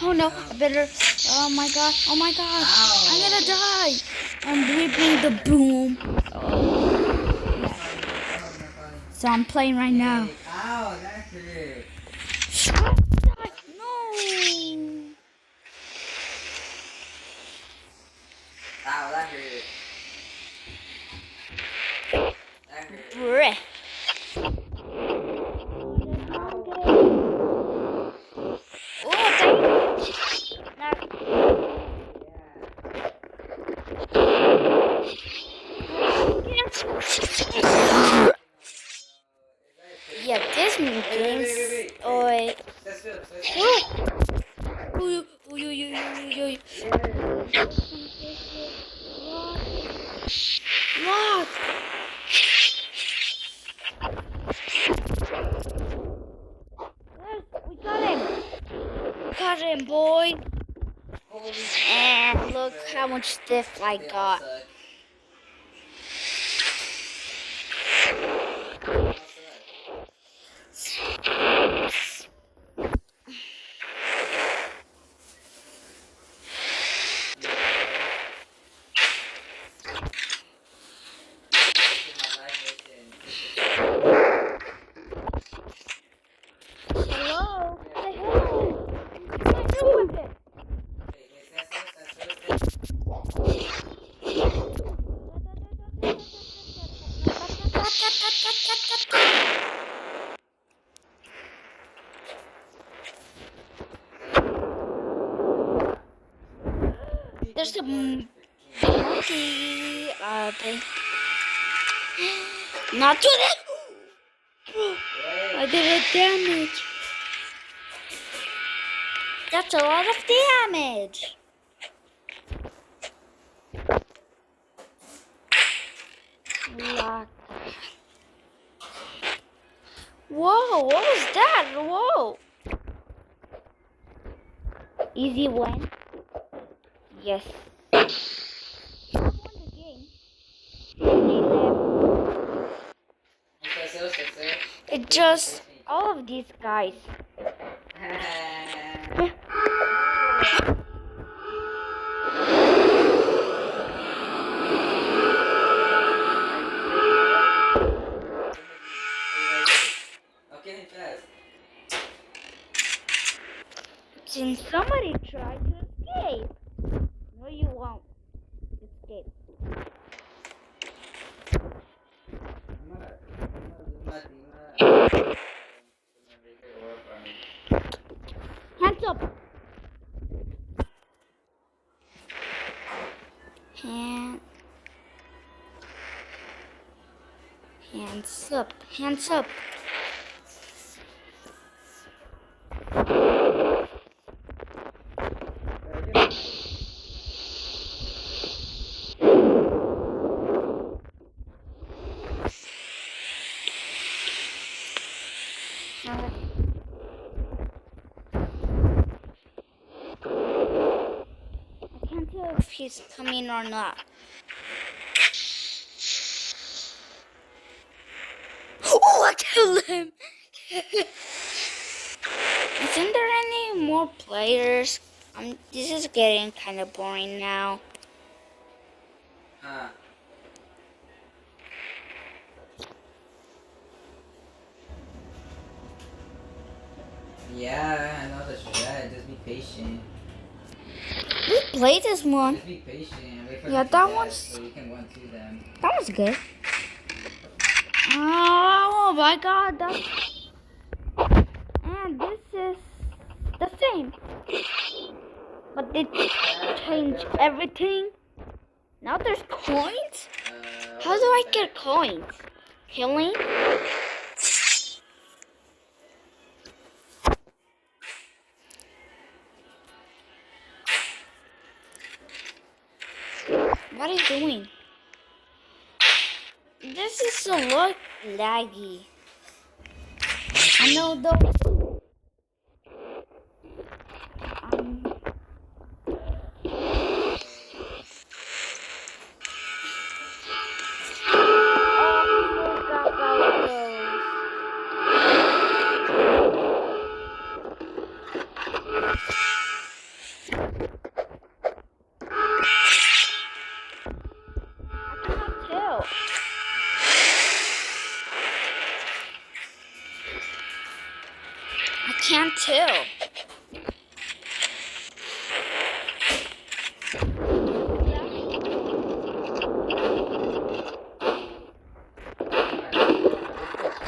Oh no, I better. Oh my god. Oh my god. I'm gonna die. I'm whipping the boom. Oh. Yeah. So I'm playing right now. Ow, that hurt. No. Ow, that hurt. That hurt. Bruh. Oh, yeah, this means games. Oh, wait. That's good. Ooh, ooh, ooh, ooh, ooh. Lock. Yes, we got him. Got him, boy. Holy And look how much stiff I got. Hello? Say hello. What am I doing with it? There's a monkey thing. Not to that. I did a damage. That's a lot of damage. Lock. Whoa, what was that? Whoa. Easy win. Yes. I won the game. It just all of these guys. Okay, fast. Since somebody tried to escape. No, you won't escape. Hands up. Hands up. Hands up. I can't tell if he's coming or not. Oh, I killed him! Isn't there any more players? This is getting kind of boring now. Yeah, I know the strat. Just be patient. We played this one. Just be patient. Wait for Yeah, them to that death one's- so you can one to them. That was good. Oh my god, that's... And this is the same. But they changed everything. Now there's coins? How do I get coins? Killing? What are you doing? This is so laggy. I know though. too.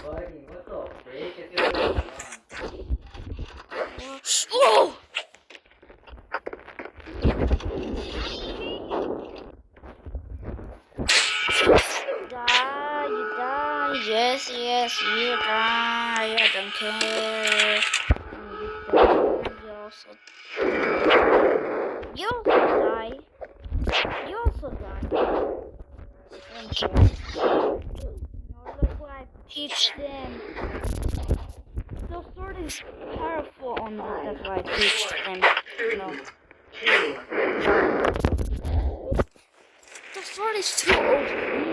Buddy, what the frick? It's your first one. Oh! Die, you die. Yes, yes, you die. I don't care. You also die. You also die. No, look what I teach them. The sword is powerful. Oh no, that's why I teach them. No. The sword is too OP. We're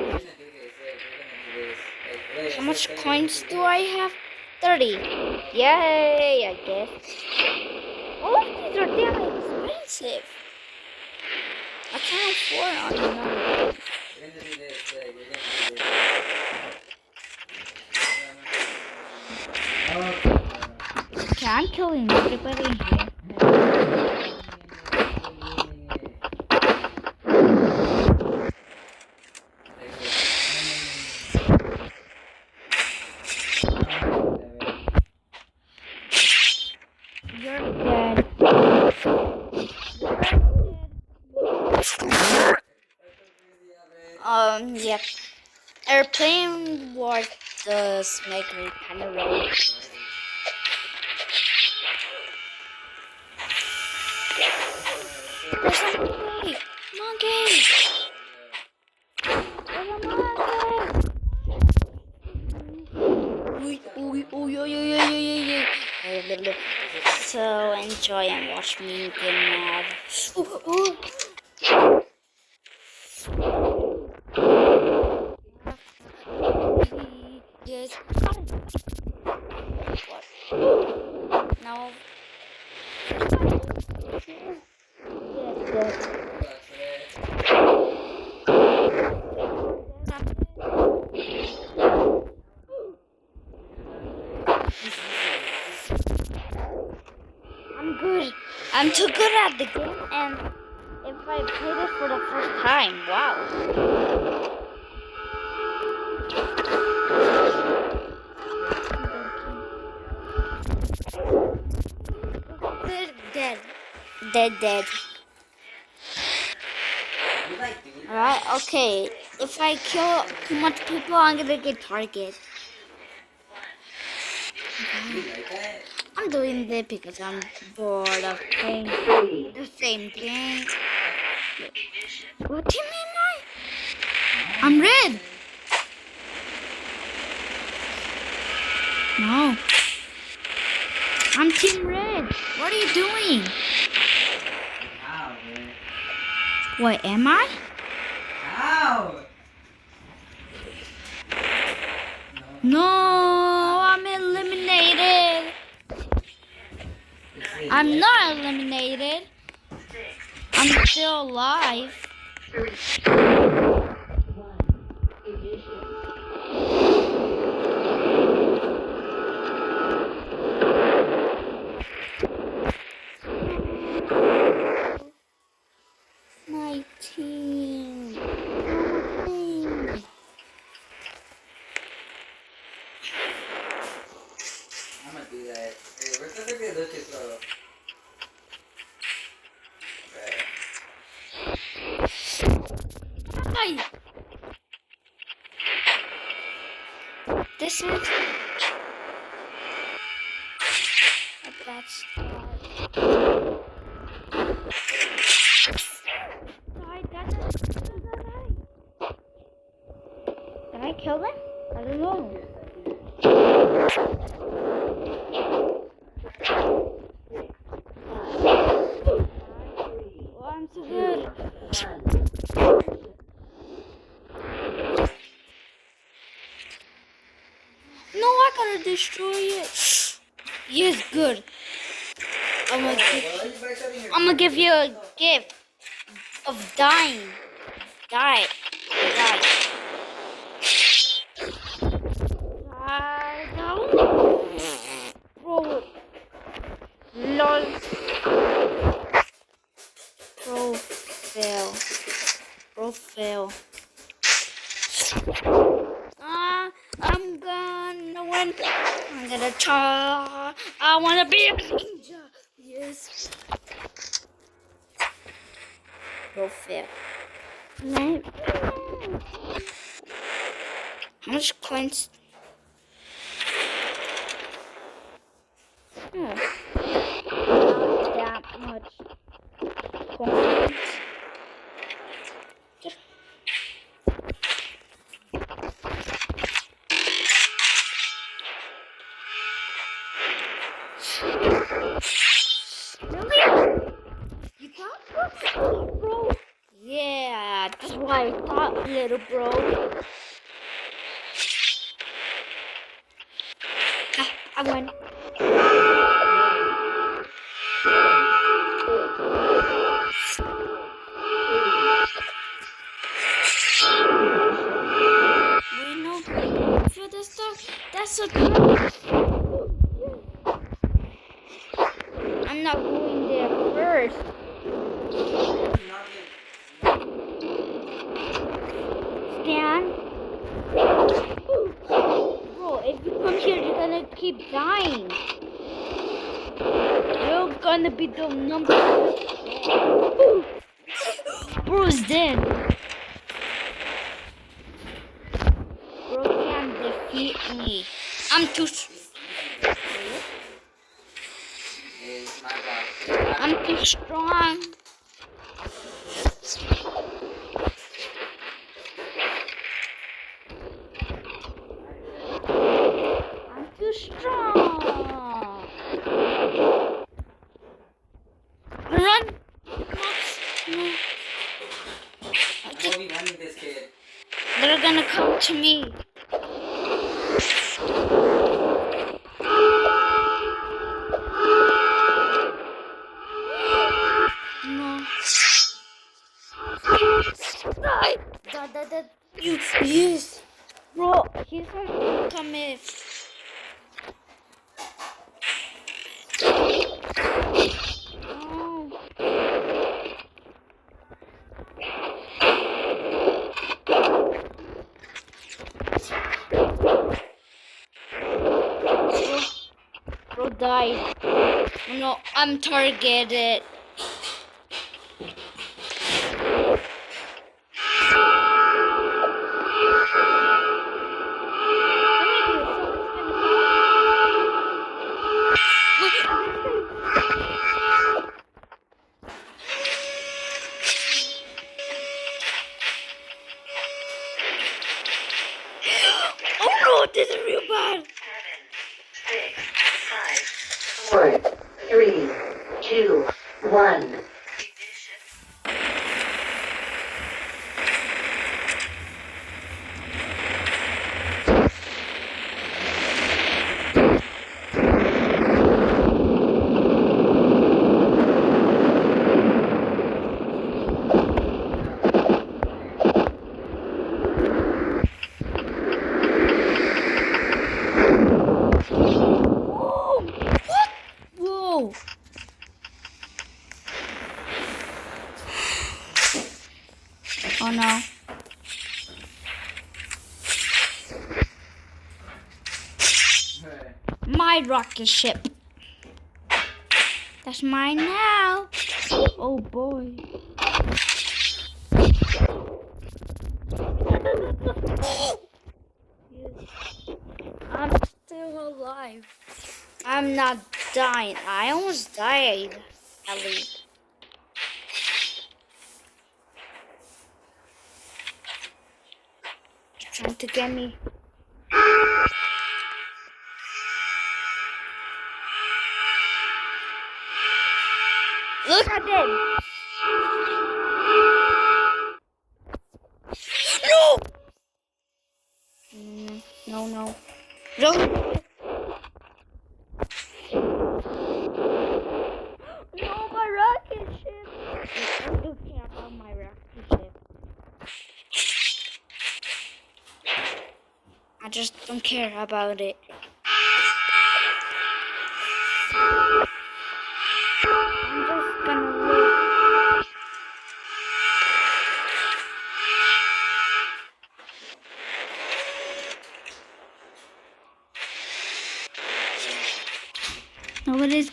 gonna do this. Wait, How much coins do I have? 30. Yay, I guess. All of these are damn expensive. I can't afford on none. We're gonna do this. We're gonna do this. Okay, I'm killing everybody here. You're dead. Yep. Airplane war does make me kind of low. There's a monkey! Monkey! There's a monkey! So enjoy and watch me get mad. Yes. What? No. Yes. I'm good. I'm too good at the game, and if I played it for the first time, wow. Dead. Dead. Alright, okay. If I kill too much people, I'm gonna get target. I'm doing this because I'm bored of playing the same game. What team am I? I'm red. No. I'm team red. What are you doing? How, man? What am I? How? No, I'm eliminated. I'm not eliminated. I'm still alive. My team. I'm gonna do that. Hey, we're supposed to be Lucas, though. Hi. This is a bad start. Did I kill them? I don't know. Oh, I'm so good. No, I gotta destroy it. Yes, good. I'm gonna give you a gift of dying. Die. Bro. LOL. Bro, fail. Bro, fail. I'm gonna win. I'm gonna try. I wanna be a ninja. Yes. Bro, fail. How much coins? Not that much coins. Really? You thought, bro? Yeah, that's why I thought, little bro. I won. We know for the start. That's a good. I'm not going there first. Stan. Bro, if you come here, you're gonna keep dying. You're gonna be the number one. Bro's dead. Bro can't defeat me. I'm too. I'm too strong. I'm too strong. Run. No. I'll be running this kid. They're gonna come to me. No. Yes. Bro, he's gonna come in. No. Bro died. No, I'm targeted. Oh no, this is real bad. 7, 6, 5, 4, 3, 2, 1. Whoa! Oh no. My rocket ship. That's mine now. Oh boy. I'm still alive. I'm not dying. I almost died, Ellie. Trying to get me. Look at them. No! No, no. No! No, my rocket ship! I don't care about my rocket ship. I just don't care about it.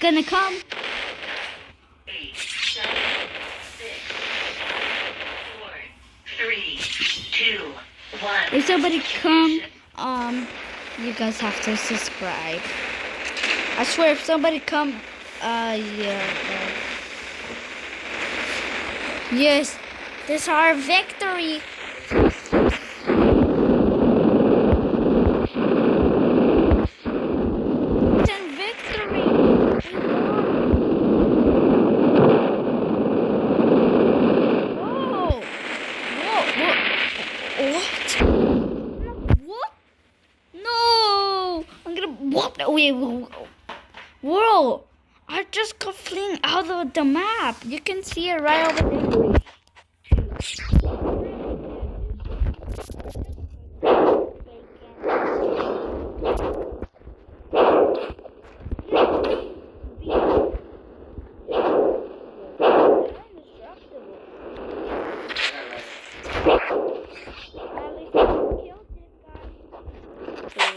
gonna come. 8, 7, 6, 4, 3, 2, 1. If somebody come, you guys have to subscribe. I swear, if somebody come, yeah. Yes, this is our victory. Instant victory. Whoa. What? What? No! I'm gonna. What? Wait. Whoa! I just got fling out of the map. You can see it right over there.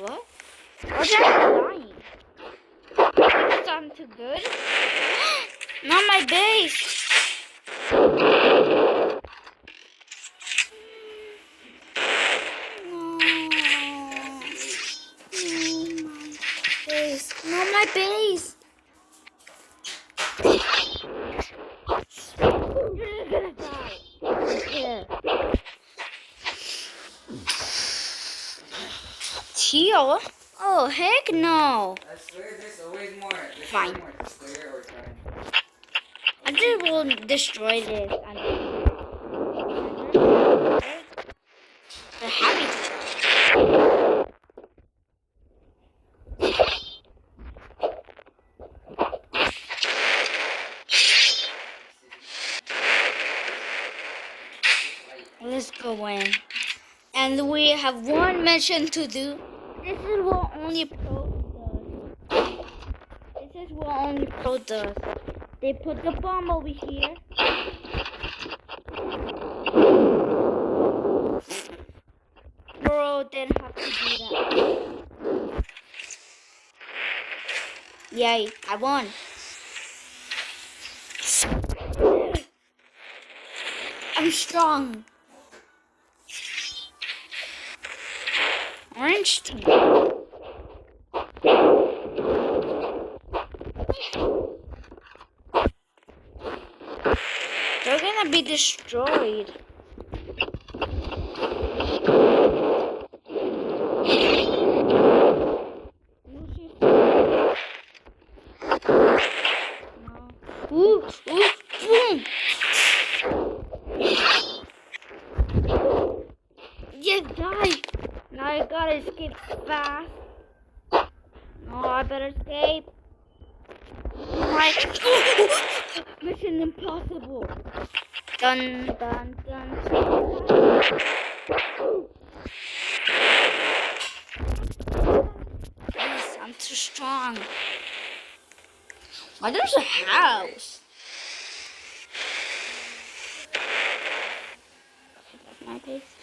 What? Or just dying. Because I'm too good. Not my base. No. Not my base. You're gonna die. Yeah. Teal? Oh, heck no. I swear there's always more. There's Fine. more to clear or try. I just will destroy this. The happy. Let's go in. And we have one mission to do. This is what only pro does. This is what only pro does. They put the bomb over here. Bro didn't have to do that. Yay, I won. I'm strong. Orange team. They're gonna be destroyed. Ooh, boom! Yeah, die! Now I gotta escape fast. No, I better escape. My Mission Impossible. Dun dun dun. Yes, I'm too strong. Why there's a house? My base.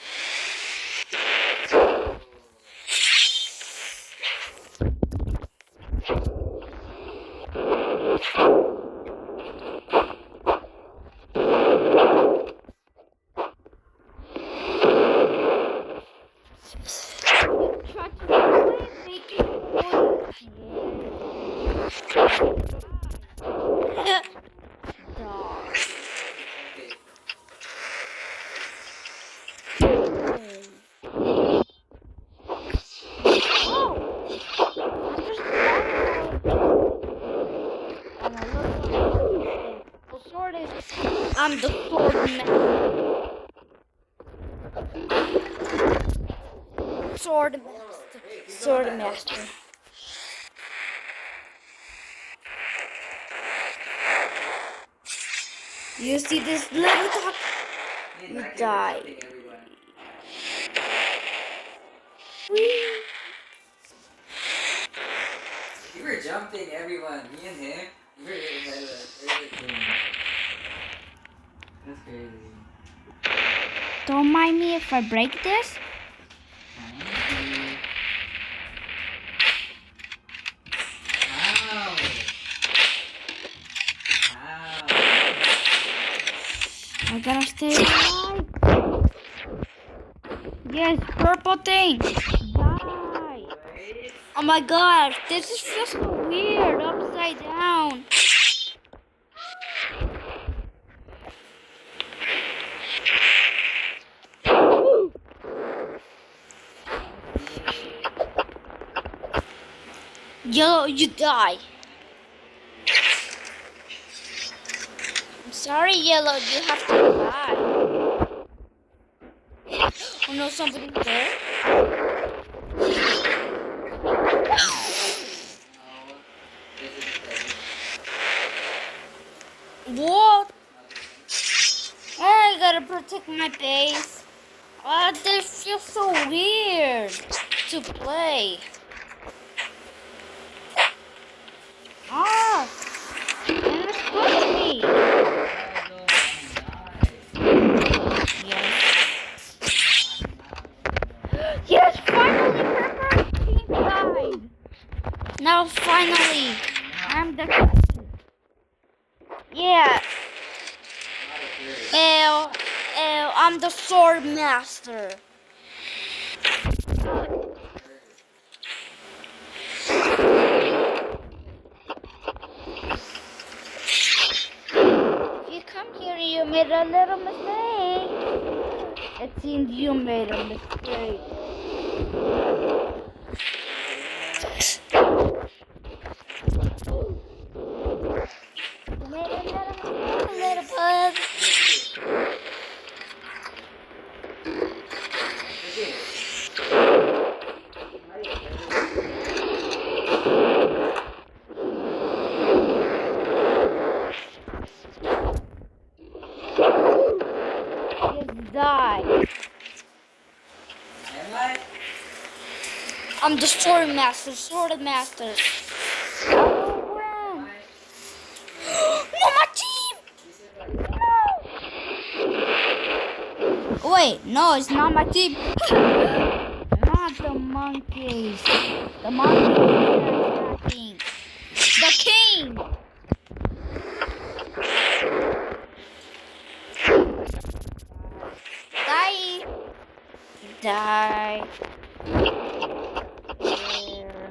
Try to run away, make it work. Dog. I'm the sword master. Sword master. Sword master. You see this little dog? You die. Whee! You were jumping everyone. Me and him. You were ahead of us. That's crazy. Don't mind me if I break this. Wow. I gotta stay alive. Yes, purple thing. Die. Oh my god, this is just so weird. Upside down. Yellow, you die. I'm sorry, Yellow, you have to die. Oh no, somebody's there. What? I gotta protect my base. This feels so weird to play. Ah, and it's push me. Yes. Yes, finally, Pepper team died. Now finally, I'm the king. Yeah. I'm the sword master. If you come here, you made a little mistake. It seems you made a mistake. You made a little bug. Just die. Am I? I'm the sword master, sword master. No, my team! No! Wait, no, it's not my team. Not the monkeys. The monkeys are attacking. The king! Die! Die! There.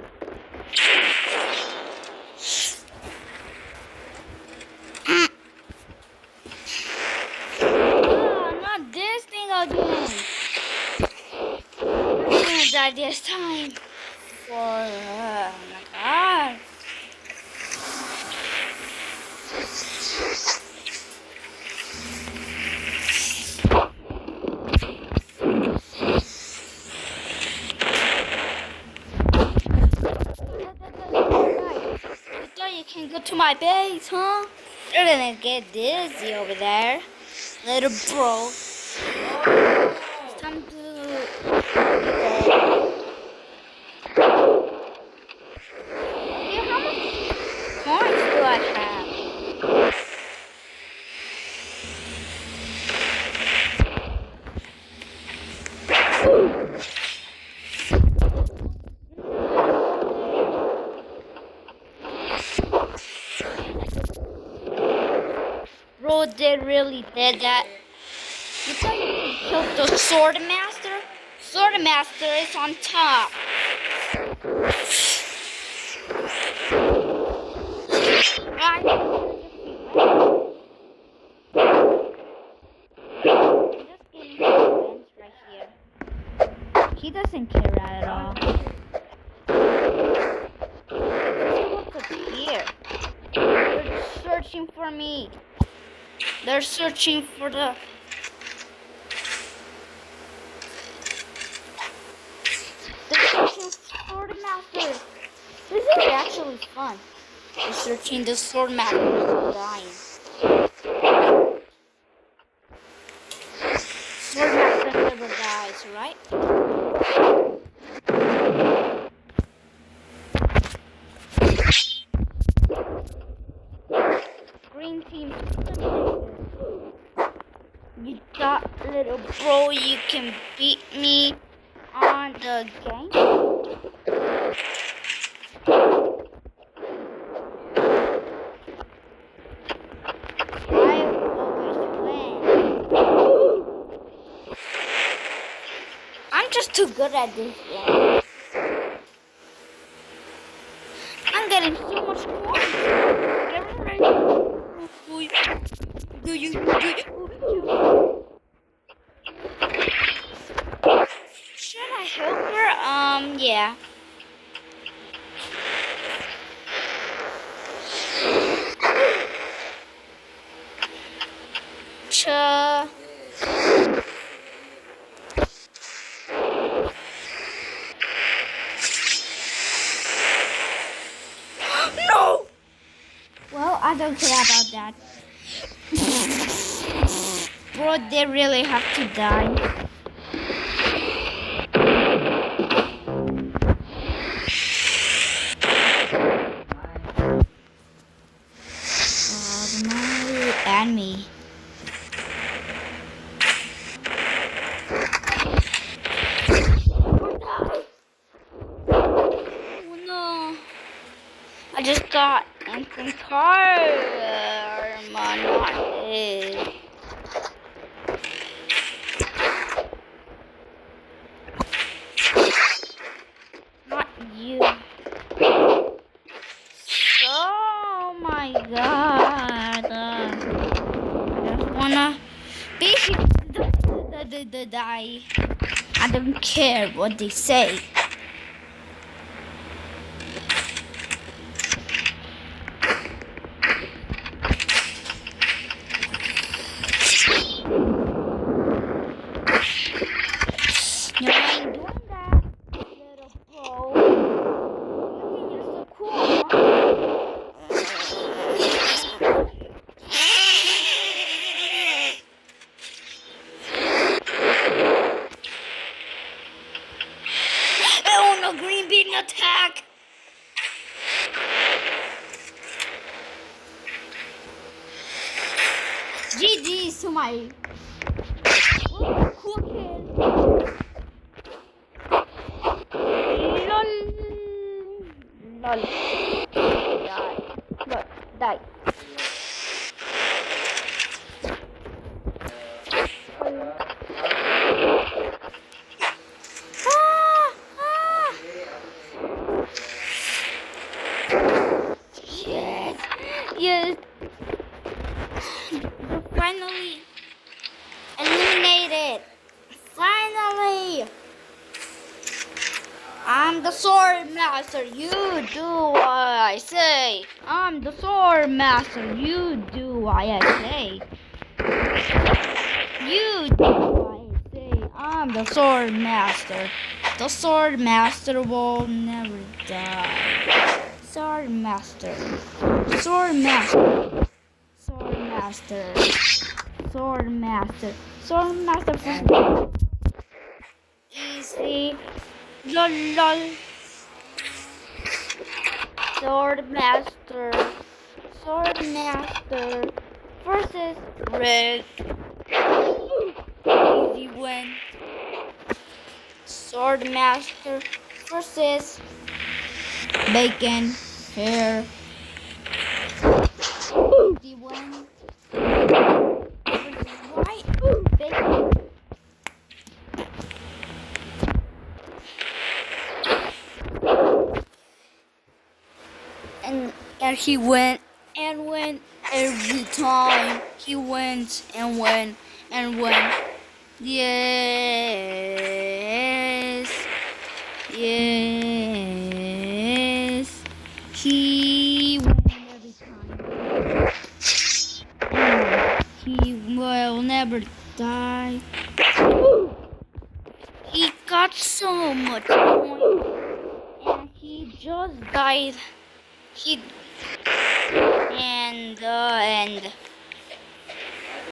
Oh, not this thing again. I'm gonna die this time. Oh my god. You thought you can go to my base, huh? You're gonna get dizzy over there, little bro. It's time to. Okay, how much coins do I have? Bro, they really did that. You thought you could kill the sword master? Sword master is on top. I'm just getting revenge right here. He doesn't care at all. What's up here? They're searching for me. They're searching for the. They're searching for the master. This is actually fun. They're searching the sword master. They're dying. Sword master never dies, right? Green team. You thought, little bro, you can beat me on the game? I always win. too good at this one. I'm getting so much coins. Get ready. Do you? Should I help her? Yeah. Cha. No! Well, I don't care about that. Bro, they really have to die. Mario and me. Oh no. I just got instant karma, not it. Not you. Oh my god. I just wanna be die. I don't care what they say. No, I ain't doing that, little bro. You think you're so cool, oh no, green bean attack! GG's to my cool kid. Lol. Lol. Die. Lol. Die. Ah, ah. Yes. Yes. Finally eliminated. Finally. I'm the sword master, you do what I say. I'm the sword master, you do what I say. You do what I say. I'm the sword master. The sword master will never die. Sword master. Sword master. Sword master. Sword master. Sword master. Easy. Lol lol. Sword master. Sword master versus red. Easy win. Sword master versus bacon hair. Easy win. Versus white bacon. And he went and went every time. He went and went and went. Yes. Yes. He won every time. And he will never die. He got so much points. And he just died. He and